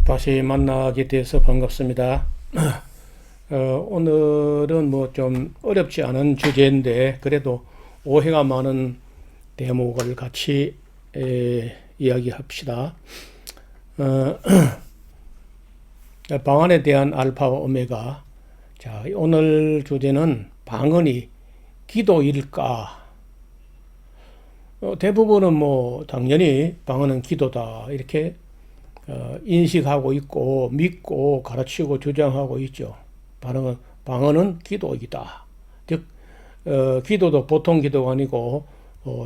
다시 만나게 돼서 반갑습니다. 오늘은 뭐 좀 어렵지 않은 주제인데 그래도 오해가 많은 대목을 같이 이야기합시다. 방언에 대한 알파와 오메가. 자, 오늘 주제는 방언이 기도일까? 대부분은 뭐 당연히 방언은 기도다 이렇게 인식하고 있고 믿고 가르치고 주장하고 있죠. 방언은 기도이다. 즉 기도도 보통 기도가 아니고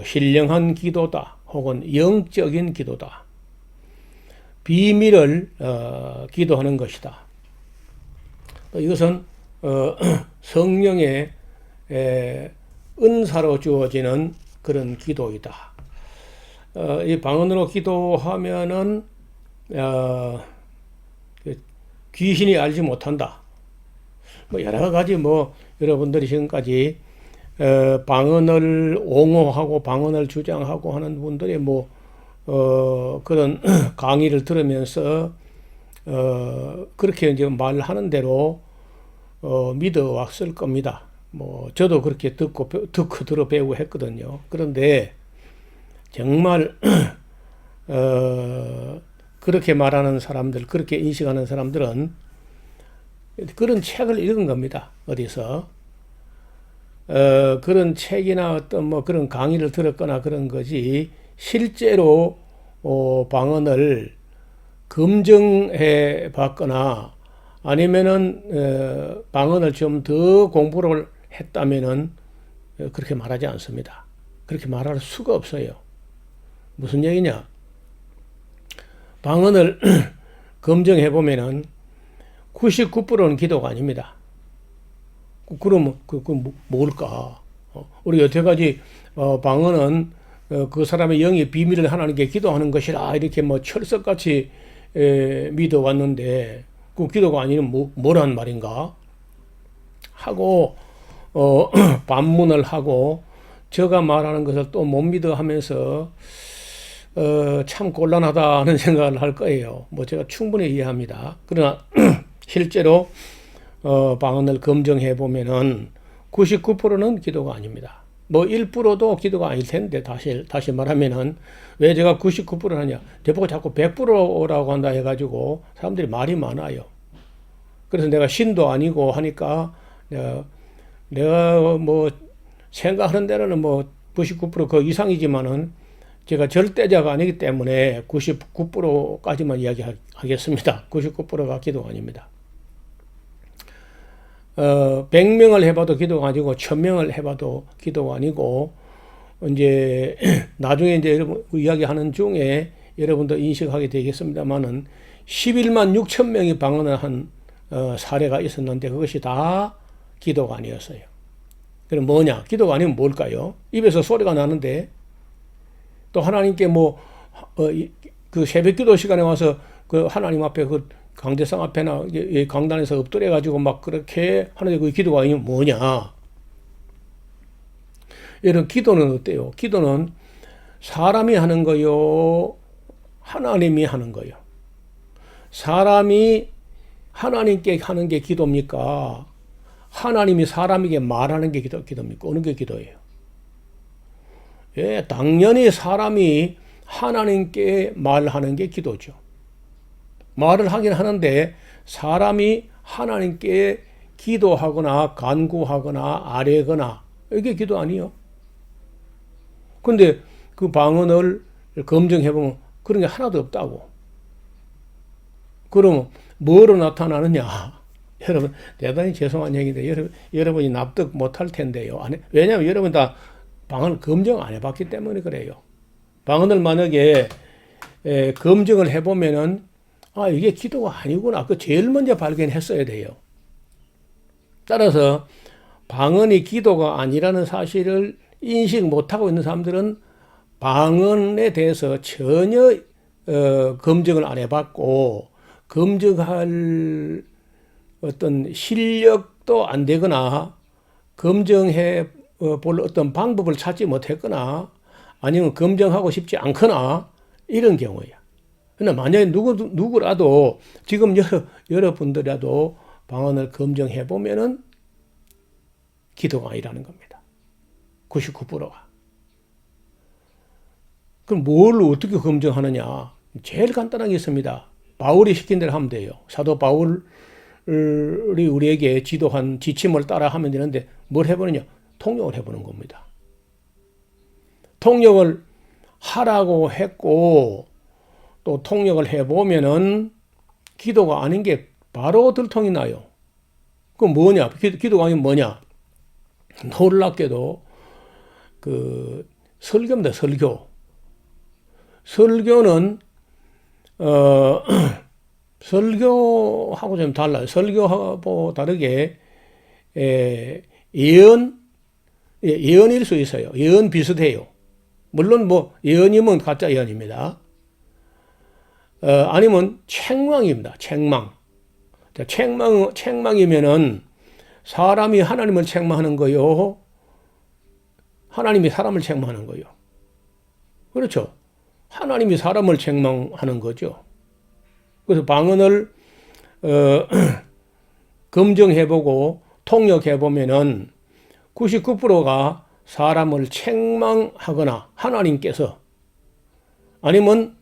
신령한 기도다 혹은 영적인 기도다. 비밀을 기도하는 것이다. 이것은 성령의 은사로 주어지는 그런 기도이다. 이 방언으로 기도하면은 귀신이 알지 못한다. 뭐 여러 가지 뭐 여러분들이 지금까지 방언을 옹호하고 방언을 주장하고 하는 분들이 뭐 그런 강의를 들으면서 그렇게 이제 말하는 대로 믿어 왔을 겁니다. 뭐 저도 그렇게 듣고 들어 배우고 했거든요. 그런데 정말 그렇게 말하는 사람들, 그렇게 인식하는 사람들은 그런 책을 읽은 겁니다. 어디서 그런 책이나 어떤 뭐 그런 강의를 들었거나 그런 거지 실제로 방언을 검증해 봤거나 아니면은 방언을 좀 더 공부를 했다면은 그렇게 말하지 않습니다. 그렇게 말할 수가 없어요. 무슨 얘기냐? 방언을 검증해 보면은 99%는 기도가 아닙니다. 그러면 뭘까? 우리 여태까지 방언은 그 사람의 영의 비밀을 하나님께 기도하는 것이라 이렇게 뭐 철석같이 믿어 왔는데 그 기도가 아니면 뭐란 말인가? 하고 반문을 하고 제가 말하는 것을 또 못 믿어 하면서 참 곤란하다 하는 생각을 할 거예요. 뭐 제가 충분히 이해합니다. 그러나 실제로 방언을 검증해 보면은 99%는 기도가 아닙니다. 뭐 1%도 기도가 아닐 텐데 다시 말하면은 왜 제가 99%를 하냐? 저보고 자꾸 100%라고 한다 해가지고 사람들이 말이 많아요. 그래서 내가 신도 아니고 하니까 내가 뭐 생각하는 대로는 뭐 99%그 이상이지만은 제가 절대자가 아니기 때문에 99%까지만 이야기하겠습니다. 99%가 기도가 아닙니다. 100명을 해봐도 기도가 아니고 1000명을 해봐도 기도가 아니고 이제 나중에 이제 여러분 이야기하는 중에 여러분도 인식하게 되겠습니다만은 11만 6천 명이 방언을 한 사례가 있었는데 그것이 다 기도가 아니었어요. 그럼 뭐냐? 기도가 아니면 뭘까요? 입에서 소리가 나는데 또 하나님께 뭐 그 새벽기도 시간에 와서 그 하나님 앞에 그 강대상 앞에나 강단에서 엎드려 가지고 막 그렇게 하는데 그 기도가 아니면 뭐냐? 이런 기도는 어때요? 기도는 사람이 하는 거요, 하나님이 하는 거요. 사람이 하나님께 하는 게 기도입니까? 하나님이 사람에게 말하는 게 기도입니까? 어느 게 기도예요? 예, 당연히 사람이 하나님께 말하는 게 기도죠. 말을 하긴 하는데 사람이 하나님께 기도하거나 간구하거나 아뢰거나 이게 기도 아니에요. 근데 그 방언을 검증해보면 그런 게 하나도 없다고. 그러면 뭐로 나타나느냐? 여러분 대단히 죄송한 얘기인데 여러분이 납득 못할 텐데요. 왜냐하면 여러분 다 방언을 검증 안 해봤기 때문에 그래요. 방언을 만약에 검증을 해보면은 아 이게 기도가 아니구나. 그 제일 먼저 발견했어야 돼요. 따라서 방언이 기도가 아니라는 사실을 인식 못하고 있는 사람들은 방언에 대해서 전혀 검증을 안 해봤고 검증할 어떤 실력도 안 되거나 검증해 볼 어떤 방법을 찾지 못했거나 아니면 검증하고 싶지 않거나 이런 경우야. 그러나 만약에 누구라도 지금 여러분들이라도 방언을 검증해 보면은 기도가 아니라는 겁니다. 99%가. 그럼 뭘 어떻게 검증하느냐? 제일 간단한 게 있습니다. 바울이 시킨 대로 하면 돼요. 사도 바울이 우리에게 지도한 지침을 따라 하면 되는데 뭘 해보느냐? 통역을 해보는 겁니다. 통역을 하라고 했고 또 통역을 해보면은 기도가 아닌 게 바로 들통이 나요. 그럼 뭐냐? 기도가 아니면 뭐냐? 놀랍게도 그 설교입니다. 설교는 설교하고 좀 달라요. 설교하고 다르게 예언일 수 있어요. 예언 비슷해요. 물론 뭐 예언이면 가짜 예언입니다. 아니면 책망입니다. 책망이면은 사람이 하나님을 책망하는 거요. 하나님이 사람을 책망하는 거요. 그렇죠. 하나님이 사람을 책망하는 거죠. 그래서 방언을 검증해보고 통역해보면은 99%가 사람을 책망하거나 하나님께서 아니면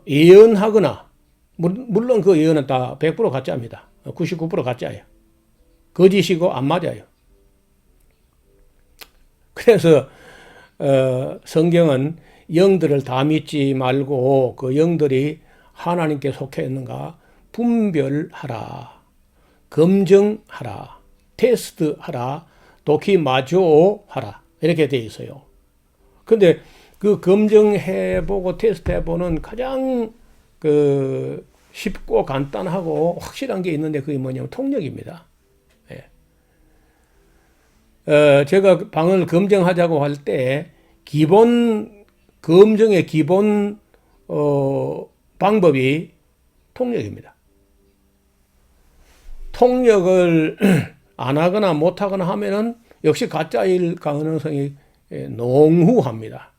예언하거나 물론 그 예언은 다 100% 가짜입니다. 99% 가짜예요. 거짓이고 안 맞아요. 그래서 성경은 영들을 다 믿지 말고 그 영들이 하나님께 속해 있는가 분별하라, 검증하라, 테스트하라, 도키마조하라 이렇게 되어 있어요. 근데 그 검증해보고 테스트해보는 가장 그 쉽고 간단하고 확실한 게 있는데 그게 뭐냐면 통역입니다. 제가 방언을 검증하자고 할 때 검증의 기본 방법이 통역입니다. 통역을 안 하거나 못 하거나 하면은 역시 가짜일 가능성이 농후합니다.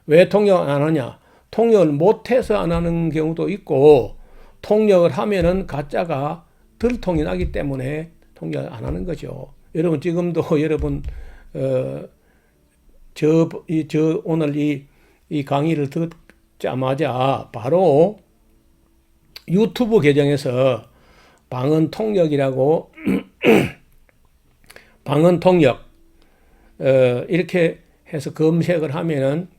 왜 통역을 안 하냐? 통역을 못해서 안 하는 경우도 있고 통역을 하면은 가짜가 들통이 나기 때문에 통역을 안 하는 거죠. 여러분 지금도 여러분 오늘 이 강의를 듣자마자 바로 유튜브 계정에서 방언 통역이라고 방언 통역 이렇게 해서 검색을 하면은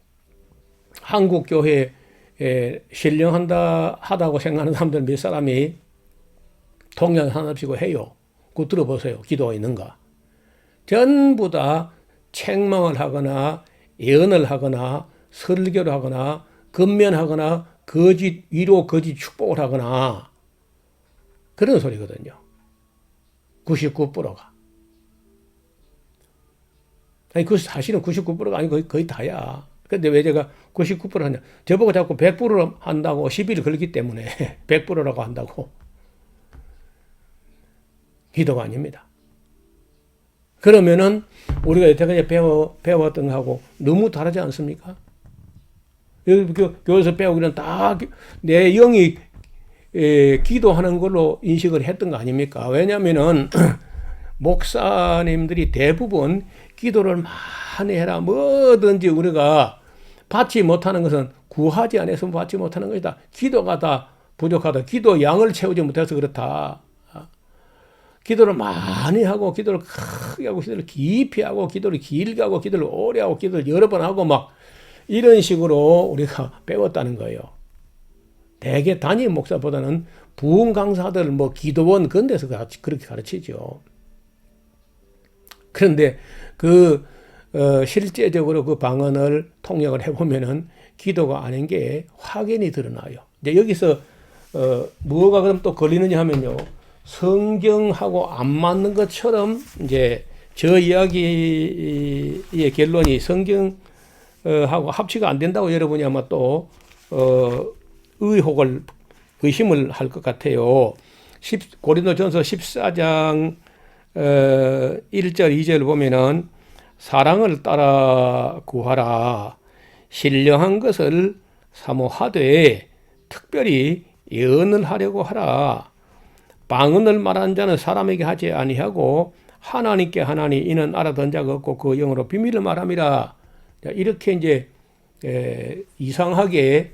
한국 교회에 신령하다고 생각하는 사람들 몇 사람이 통역 하나씩고 해요. 그거 들어보세요. 기도가 있는가? 전부 다 책망을 하거나 예언을 하거나 설교를 하거나 건면하거나 거짓 위로 거짓 축복을 하거나 그런 소리거든요. 99%가. 아니 그 사실은 99%가 아니고 거의 다야. 근데 왜 제가 99% 하냐? 저보고 자꾸 100% 한다고 시비를 걸기 때문에 100%라고 한다고. 기도가 아닙니다. 그러면은 우리가 여태까지 배웠던 거하고 너무 다르지 않습니까? 여기 교회에서 배우기는 다 내 영이 기도하는 걸로 인식을 했던 거 아닙니까? 왜냐면은 목사님들이 대부분 기도를 많이 해라. 뭐든지 우리가 받지 못하는 것은 구하지 않아서 받지 못하는 것이다. 기도가 다 부족하다. 기도 양을 채우지 못해서 그렇다. 기도를 많이 하고 기도를 크게 하고 기도를 깊이 하고 기도를 길게 하고 기도를 오래 하고 기도를 여러 번 하고 막 이런 식으로 우리가 배웠다는 거예요. 대개 담임 목사보다는 부흥 강사들 뭐 기도원 그런 데서 그렇게 가르치죠. 그런데 실제적으로 그 방언을 통역을 해보면은 기도가 아닌 게 확연히 드러나요. 이제 여기서 뭐가 그럼 또 걸리느냐 하면요. 성경하고 안 맞는 것처럼 이제 저 이야기의 결론이 성경하고 합치가 안 된다고 여러분이 아마 또 의심을 할 것 같아요. 고린도전서 14장 1절 2절 보면은 사랑을 따라 구하라 신령한 것을 사모하되 특별히 예언을 하려고 하라. 방언을 말하는 자는 사람에게 하지 아니하고 하나님께 하나니 이는 알아듣는 자가 없고 그 영으로 비밀을 말함이라. 이렇게 이제 이상하게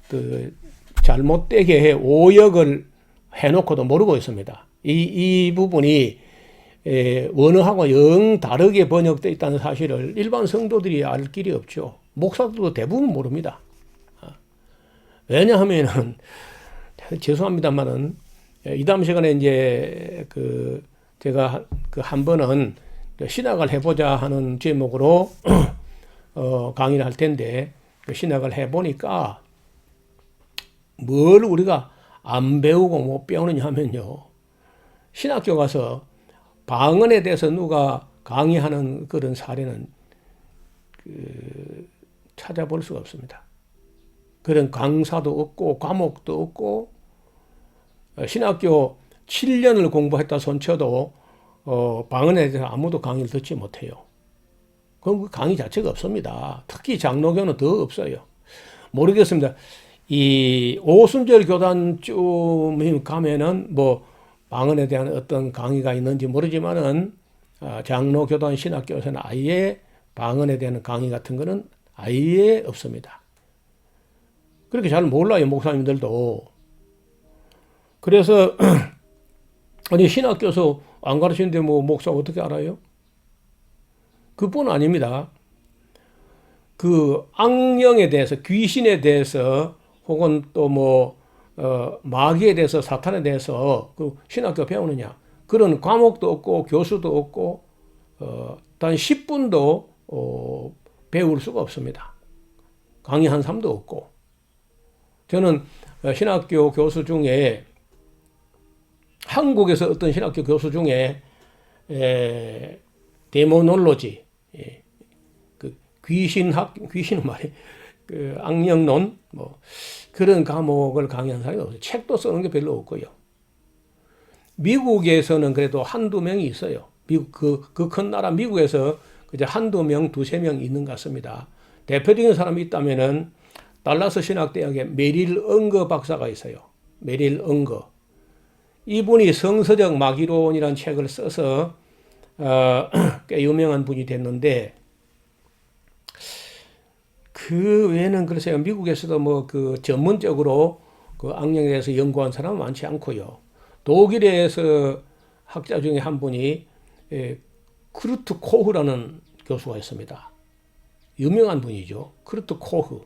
그 잘못되게 오역을 해놓고도 모르고 있습니다. 이 부분이 원어하고 영 다르게 번역되어 있다는 사실을 일반 성도들이 알 길이 없죠. 목사들도 대부분 모릅니다. 왜냐하면은 죄송합니다만은 이 다음 시간에 이제 제가 한 번은 신학을 해보자 하는 제목으로 강의를 할 텐데 신학을 해보니까 뭘 우리가 안 배우고 못 배우느냐 하면요. 신학교 가서 방언에 대해서 누가 강의하는 그런 사례는 찾아볼 수가 없습니다. 그런 강사도 없고 과목도 없고 신학교 7년을 공부했다 손쳐도 방언에 대해서 아무도 강의를 듣지 못해요. 그럼 그 강의 자체가 없습니다. 특히 장로교는 더 없어요. 모르겠습니다. 이 오순절 교단쯤 가면은 뭐 방언에 대한 어떤 강의가 있는지 모르지만은 장로 교단 신학교에서는 아예 방언에 대한 강의 같은 거는 아예 없습니다. 그렇게 잘 몰라요, 목사님들도. 그래서 아니 신학교에서 안 가르치는데 뭐 목사 어떻게 알아요? 그뿐 아닙니다. 그 악령에 대해서, 귀신에 대해서 혹은 또 뭐 마귀에 대해서, 사탄에 대해서 그 신학교 배우느냐? 그런 과목도 없고 교수도 없고 단 10분도 배울 수가 없습니다. 강의한 사람도 없고. 저는 신학교 교수 중에 한국에서 어떤 신학교 교수 중에 데모놀로지, 그 귀신은 말이 그 악령론 뭐 그런 과목을 강의한 사람이 없어요. 책도 쓰는 게 별로 없고요. 미국에서는 그래도 한두 명이 있어요. 미국 그 큰 나라 미국에서 그저 한두 명, 두세 명 있는 것 같습니다. 대표적인 사람이 있다면은 달라스 신학대학에 메릴 엉거 박사가 있어요. 메릴 엉거. 이분이 성서적 마귀론이라는 책을 써서 꽤 유명한 분이 됐는데 그 외에는 글쎄요 미국에서도 뭐 그 전문적으로 그 악령에 대해서 연구한 사람은 많지 않고요. 독일에서 학자 중에 한 분이 크루트 코흐라는 교수가 있습니다. 유명한 분이죠. 크루트 코흐.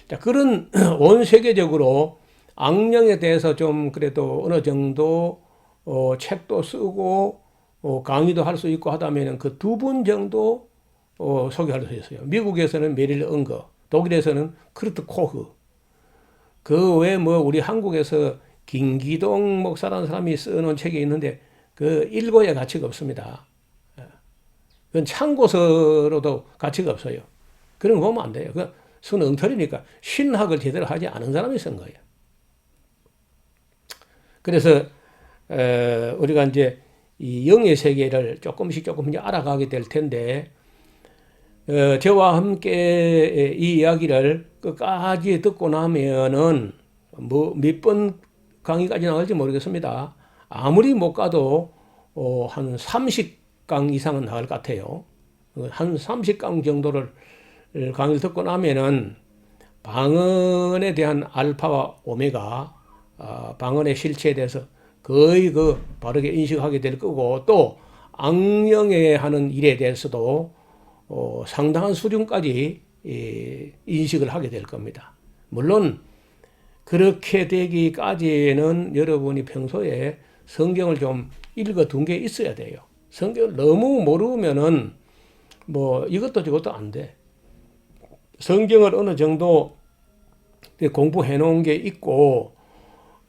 자, 그런 온 세계적으로 악령에 대해서 좀 그래도 어느 정도 책도 쓰고 강의도 할 수 있고 하다면 그 두 분 정도 소개할 수 있어요. 미국에서는 메릴 엉거, 독일에서는 크루트 코흐. 그 외에 뭐 우리 한국에서 김기동 목사라는 사람이 써놓은 책이 있는데 그 읽어야 가치가 없습니다. 그건 참고서로도 가치가 없어요. 그런 거 보면 안 돼요. 그 순 엉터리니까 신학을 제대로 하지 않은 사람이 쓴 거예요. 그래서 우리가 이제 이 영의 세계를 조금씩 알아가게 될 텐데 저와 함께 이 이야기를 끝까지 듣고 나면은 뭐 몇 번 강의까지 나갈지 모르겠습니다. 아무리 못 가도 한 30강 이상은 나갈 것 같아요. 한 30강 정도를 강의를 듣고 나면은 방언에 대한 알파와 오메가, 방언의 실체에 대해서 거의 바르게 인식하게 될 거고, 또 악령에 하는 일에 대해서도 상당한 수준까지 인식을 하게 될 겁니다. 물론 그렇게 되기까지는 여러분이 평소에 성경을 좀 읽어둔 게 있어야 돼요. 성경을 너무 모르면은 뭐 이것도 저것도 안 돼. 성경을 어느 정도 공부해 놓은 게 있고,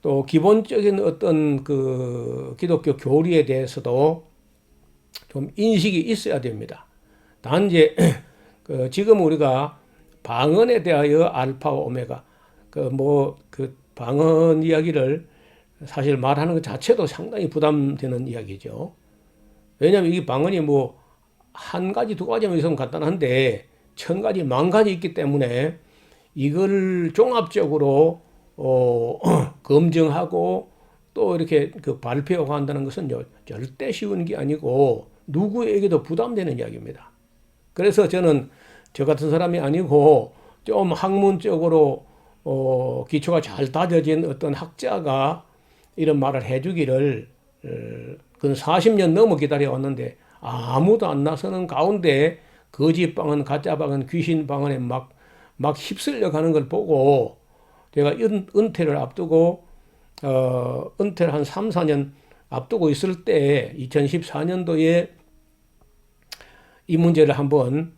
또 기본적인 어떤 그 기독교 교리에 대해서도 좀 인식이 있어야 됩니다. 단지 지금 우리가 방언에 대하여 알파와 오메가 그 방언 이야기를 사실 말하는 것 자체도 상당히 부담되는 이야기죠. 왜냐하면 이 방언이 뭐 한 가지 두 가지만 있으면 간단한데 1000가지 10,000가지 있기 때문에 이걸 종합적으로 검증하고 또 이렇게 그 발표하고 한다는 것은요, 절대 쉬운 게 아니고 누구에게도 부담되는 이야기입니다. 그래서 저는 저 같은 사람이 아니고 좀 학문적으로 기초가 잘 다져진 어떤 학자가 이런 말을 해주기를 그 40년 넘어 기다려왔는데 아무도 안 나서는 가운데 거짓방언, 가짜방언, 귀신방언에 막 휩쓸려 가는 걸 보고 제가 은퇴를 앞두고 은퇴를 한 3, 4년 앞두고 있을 때 2014년도에 이 문제를 한번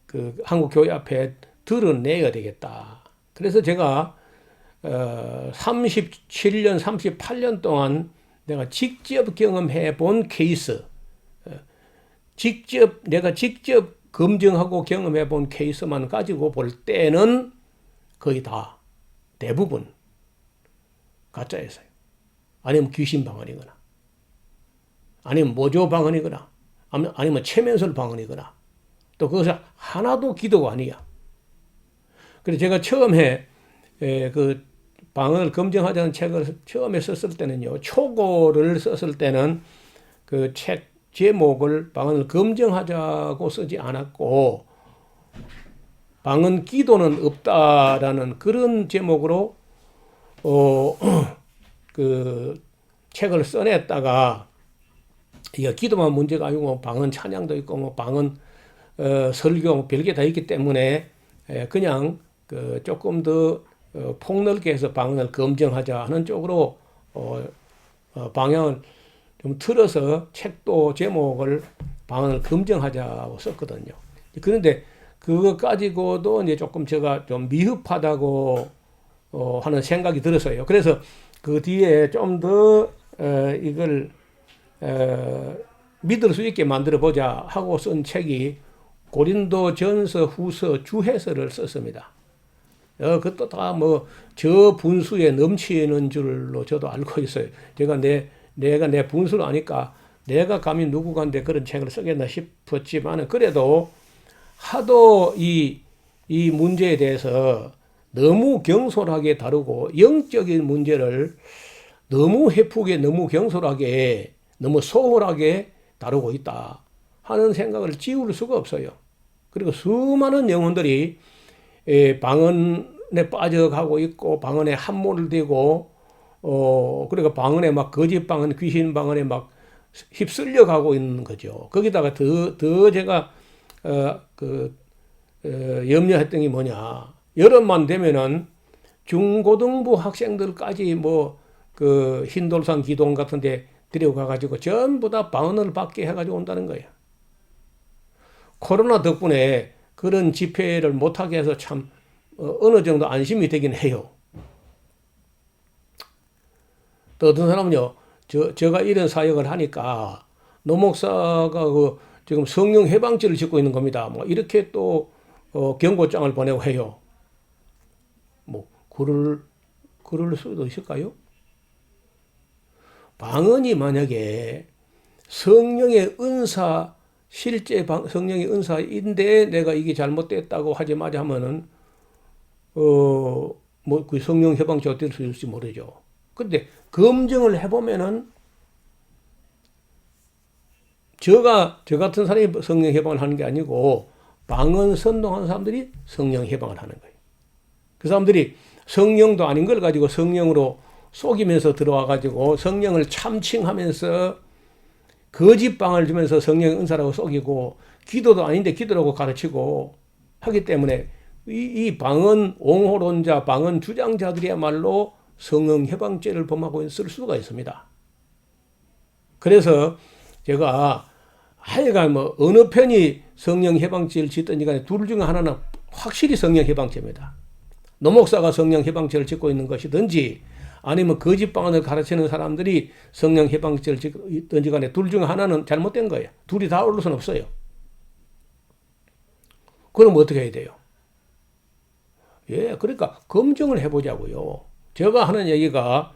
그 한국교회 앞에 드러내야 되겠다. 그래서 제가 37년, 38년 동안 내가 직접 경험해 본 케이스, 내가 직접 검증하고 경험해 본 케이스만 가지고 볼 때는 거의 다 대부분 가짜였어요. 아니면 귀신 방언이거나, 아니면 모조 방언이거나, 아니면 최면술 방언이거나, 또 그것은 하나도 기도가 아니야. 그래서 제가 처음에 그 방언을 검증하자는 책을 처음에 썼을 때는요, 초고를 썼을 때는 그 책 제목을 방언을 검증하자고 쓰지 않았고, 방언 기도는 없다라는 그런 제목으로 그 책을 써냈다가, 이게 기도만 문제가 아니고 방언 찬양도 있고 뭐 방언 설교 뭐 별게 다 있기 때문에 그냥 그 조금 더 폭넓게 해서 방언을 검증하자 하는 쪽으로 방향을 좀 틀어서 책도 제목을 방언을 검증하자고 썼거든요. 그런데 그거 가지고도 이제 조금 제가 좀 미흡하다고 하는 생각이 들었어요. 그래서 그 뒤에 좀 더 이걸 믿을 수 있게 만들어 보자 하고 쓴 책이 고린도전서 후서 주해서를 썼습니다. 그것도 다 뭐 저 분수에 넘치는 줄로 저도 알고 있어요. 내가 내 분수를 아니까 내가 감히 누구간데 그런 책을 쓰겠나 싶었지만, 그래도 하도 이 문제에 대해서 너무 경솔하게 다루고 영적인 문제를 너무 해프게, 너무 경솔하게, 너무 소홀하게 다루고 있다 하는 생각을 지울 수가 없어요. 그리고 수많은 영혼들이 방언에 빠져가고 있고 방언에 함몰을 대고 그러니까 방언에 막 거짓 방언, 귀신 방언에 막 휩쓸려 가고 있는 거죠. 거기다가 더 제가 염려했던 게 뭐냐, 여름만 되면은 중고등부 학생들까지 뭐 그 흰돌산 기동 같은데 데려가가지고 전부 다 방언을 받게 해가지고 온다는 거예요. 코로나 덕분에 그런 집회를 못하게 해서 참 어느 정도 안심이 되긴 해요. 또 어떤 사람은요, 제가 이런 사역을 하니까 노 목사가 그 지금 성령 해방죄를 짓고 있는 겁니다. 뭐 이렇게 또 경고장을 보내고 해요. 뭐 그럴 수도 있을까요? 방언이 만약에 성령의 은사, 실제 성령의 은사인데 내가 이게 잘못됐다고 하지 마자 하면은 뭐 그 성령 해방죄가 될 수 있을지 모르죠. 근데 검증을 해보면은 저 같은 사람이 성령 해방을 하는 게 아니고 방언 선동하는 사람들이 성령 해방을 하는 거예요. 그 사람들이 성령도 아닌 걸 가지고 성령으로 속이면서 들어와 가지고 성령을 참칭하면서 거짓방을 주면서 성령의 은사라고 속이고 기도도 아닌데 기도라고 가르치고 하기 때문에 이 방언 옹호론자, 방언 주장자들이야말로 성령 해방죄를 범하고 있을 수가 있습니다. 그래서 제가 하여간 뭐 어느 편이 성령 해방죄를 짓든지 간에 둘 중에 하나는 확실히 성령 해방죄입니다. 노 목사가 성령 해방죄를 짓고 있는 것이든지 아니면 거짓방언을 가르치는 사람들이 성령 해방죄를 짓든지 간에 둘 중에 하나는 잘못된 거예요. 둘이 다 올 수는 없어요. 그럼 어떻게 해야 돼요? 그러니까 검증을 해보자고요. 제가 하는 얘기가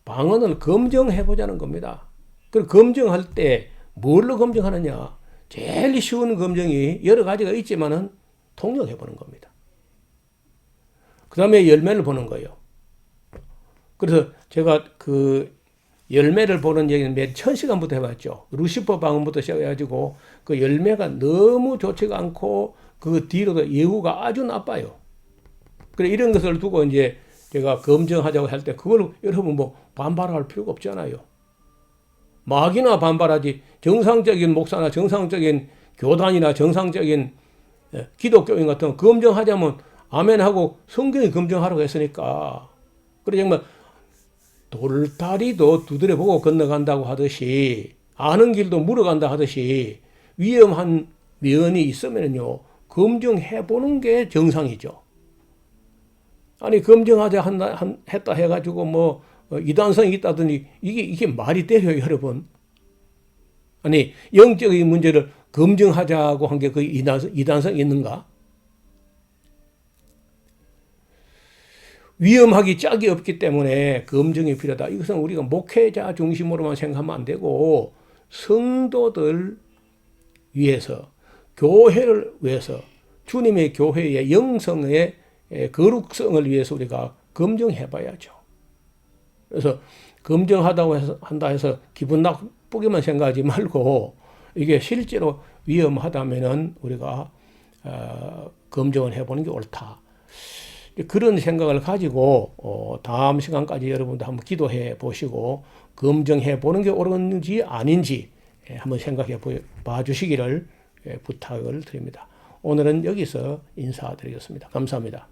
방언을 검증해보자는 겁니다. 그 검증할 때 뭘로 검증하느냐? 제일 쉬운 검증이 여러 가지가 있지만은 통역해보는 겁니다. 그 다음에 열매를 보는 거예요. 그래서 제가 그 열매를 보는 얘기는 몇 천 시간부터 해봤죠. 루시퍼 방언부터 시작해가지고 그 열매가 너무 좋지가 않고 그 뒤로도 예후가 아주 나빠요. 그래 이런 것을 두고 이제 제가 검증하자고 할 때 그걸 여러분 뭐 반발할 필요가 없잖아요. 막이나 반발하지 정상적인 목사나 정상적인 교단이나 정상적인 기독교인 같은 거 검증하자면 아멘하고 성경이 검증하라고 했으니까. 그래 정말 돌다리도 두드려 보고 건너간다고 하듯이 아는 길도 물어간다 하듯이 위험한 면이 있으면요 검증해 보는 게 정상이죠. 아니 검증하자 했다 해가지고 뭐 이단성이 있다더니 이게 말이 되려요 여러분. 아니 영적인 문제를 검증하자고 한 게 그 이단성이 있는가? 위험하기 짝이 없기 때문에 검증이 필요하다. 이것은 우리가 목회자 중심으로만 생각하면 안 되고 성도들 위해서 교회를 위해서 주님의 교회의 영성의 거룩성을 위해서 우리가 검증해 봐야죠. 그래서 검증하다고 한다 해서 기분 나쁘게만 생각하지 말고 이게 실제로 위험하다면은 우리가 검증을 해보는 게 옳다. 그런 생각을 가지고 다음 시간까지 여러분도 한번 기도해 보시고 검증해 보는 게 옳은지 아닌지 한번 생각해 봐 주시기를 부탁을 드립니다. 오늘은 여기서 인사드리겠습니다. 감사합니다.